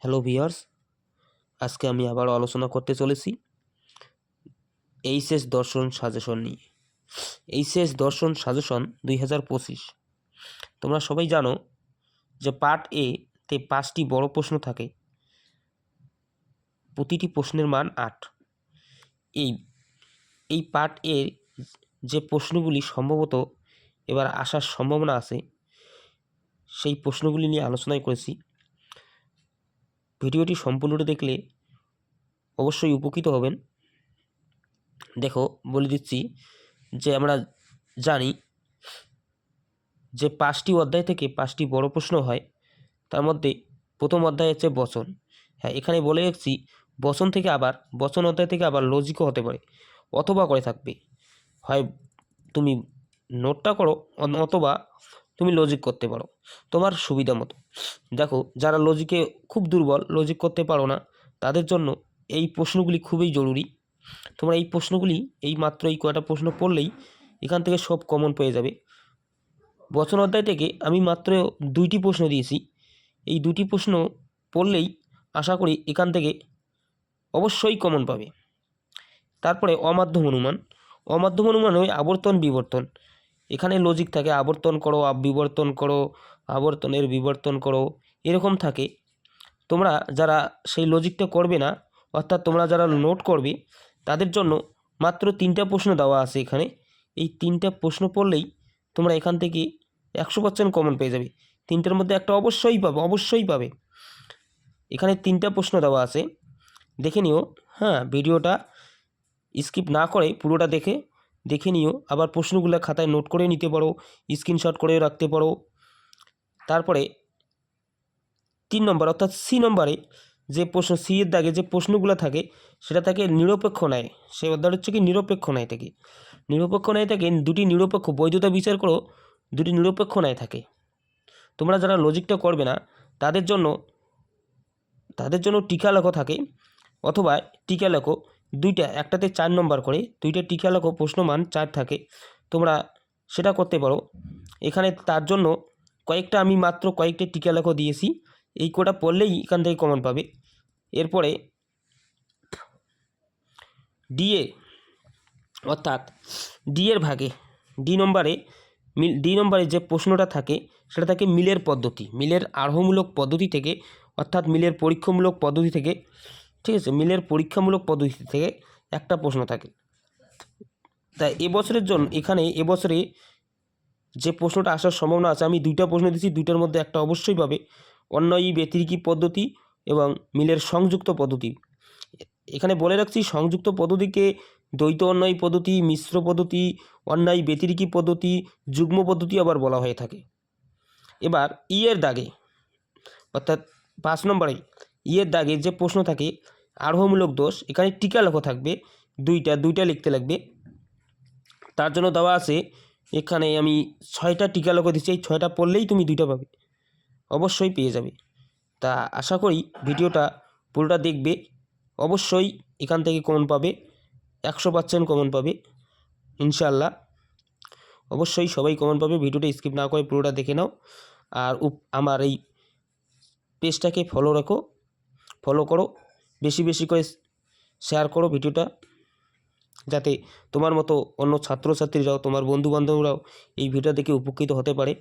Hello viewers, আজকে আমি আবারও আলোচনা করতে চলেছি এইচএস দর্শন সাজেশন নিয়ে। এইচএস দর্শন সাজেশন 2025। তোমরা সবাই জানো যে পার্ট এ তে 5টি বড় প্রশ্ন থাকে, প্রতিটি প্রশ্নের মান 8। এই এই পার্ট এর যে প্রশ্নগুলি সম্ভবত এবার আসার সম্ভাবনা আছে, সেই প্রশ্নগুলি নিয়ে আলোচনাই করেছি। ভিডিওটি সম্পূর্ণটা দেখলে অবশ্যই উপকৃত হবেন। দেখো, বলে দিচ্ছি যে আমরা জানি যে 5টি অধ্যায় থেকে 5টি বড় প্রশ্ন হয়। তার মধ্যে প্রথম অধ্যায় হচ্ছে বচন। হ্যাঁ, এখানে বলে রাখছি বচন অধ্যায় থেকে আবার লজিকও হতে পারে, অথবা করে থাকবে। হয় তুমি নোটটা করো, অথবা তুমি লজিক করতে পারো, তোমার সুবিধা মতো। দেখো, যারা লজিকে খুব দুর্বল, লজিক করতে পারো না, তাদের জন্য এই প্রশ্নগুলি খুবই জরুরি। তোমরা এই প্রশ্নগুলি এই কয়টা প্রশ্ন পড়লেই এখান থেকে সব কমন পেয়ে যাবে। বচন অধ্যায় থেকে আমি মাত্র 2টি প্রশ্ন দিয়েছি। এই 2টি প্রশ্ন পড়লেই আশা করি এখান থেকে অবশ্যই কমন পাবে। তারপরে অমাধ্যম অনুমান ওই আবর্তন বিবর্তন। এখানে লজিক থাকে, আবর্তন করো, বিবর্তন করো, আবর্তনের বিবর্তন করো, এরকম থাকে। তোমরা যারা সেই লজিকটা করবে না, অর্থাৎ তোমরা যারা নোট করবে, তাদের জন্য মাত্র 3টা প্রশ্ন দেওয়া আছে এখানে। এই 3টা প্রশ্ন পড়লেই তোমরা এখান থেকে 100% কমন পেয়ে যাবে। 3টার মধ্যে একটা অবশ্যই পাবে। এখানে 3টা প্রশ্ন দেওয়া আছে, দেখে নিও। হ্যাঁ, ভিডিওটা স্কিপ না করে পুরোটা দেখে নিও। আবার প্রশ্নগুলো খাতায় নোট করে নিতে পারো, স্ক্রিনশট করে রাখতে পারো। তারপরে 3 নম্বর অর্থাৎ সি নম্বরে যে প্রশ্ন, সি এর দাগে যে প্রশ্নগুলো থাকে, সেটা থাকে নিরপেক্ষ ন্যায়। সেই অধ্যায় হচ্ছে কি নিরপেক্ষ ন্যায় থেকে। নিরপেক্ষ ন্যায় থেকে 2টি নিরপেক্ষ, বৈধতা বিচার করো, 2টি নিরপেক্ষ ন্যায় থাকে। তোমরা যারা লজিকটা করবে না, তাদের জন্য টিকা লেখো থাকে, অথবা টিকা লেখো 2টা, একটাতে 4 নম্বর করে 2টা টিকা লেখো, প্রশ্নমান 4 থাকে। তোমরা সেটা করতে পারো। এখানে তার জন্য আমি মাত্র কয়েকটা টিকা লেখো দিয়েছি। এই কোটা পড়লেই এখান থেকে কমন পাবে। এরপরে ডিএ অর্থাৎ ডি এর ভাগে ডি নম্বরে যে প্রশ্নটা থাকে, সেটা থাকে মিলের পদ্ধতি, মিলের আরোহমূলক পদ্ধতি থেকে, অর্থাৎ মিলের পরীক্ষামূলক পদ্ধতি থেকে। ঠিক আছে, মিলের পরীক্ষামূলক পদ্ধতি থেকে একটা প্রশ্ন থাকে। তাই এবছরের জন্য এবছরে যে প্রশ্নটা আসার সম্ভাবনা আছে, আমি 2টা প্রশ্ন দিচ্ছি, 2টার মধ্যে একটা অবশ্যই পাবে। অন্যয়ী ব্যতিরিকী পদ্ধতি এবং মিলের সংযুক্ত পদ্ধতি। এখানে বলে রাখছি, সংযুক্ত পদ্ধতিকে দ্বৈত অন্যায়ী পদ্ধতি, মিশ্র পদ্ধতি, অন্যায়ী ব্যতিরিকী পদ্ধতি, যুগ্ম পদ্ধতি আবার বলা হয়ে থাকে। এবার এর দাগে অর্থাৎ 5 নম্বরে এর দাগে যে প্রশ্ন থাকে আরোহমূলক দোষ, এখানে টিকা লেখো থাকবে 2টা লিখতে লাগবে। তার জন্য দেওয়া আছে, এখানে আমি 6টা টিকা লেখো দিচ্ছি। এই 6টা পড়লেই তুমি 2টা পাবে, অবশ্যই পেয়ে যাবে। তা আশা করি ভিডিওটা পুরোটা দেখবে, অবশ্যই এখান থেকে কমন পাবে, 100% কমন পাবে ইনশাআল্লাহ। অবশ্যই সবাই কমন পাবে। ভিডিওটা স্কিপ না করে পুরোটা দেখে নাও। আর আমার এই পেজটাকে ফলো করো, বেশি করে শেয়ার করো ভিডিওটা, যাতে তোমার মতো অন্য ছাত্রছাত্রীরাও, তোমার বন্ধুবান্ধবরাও এই ভিডিও দেখে উপকৃত হতে পারে।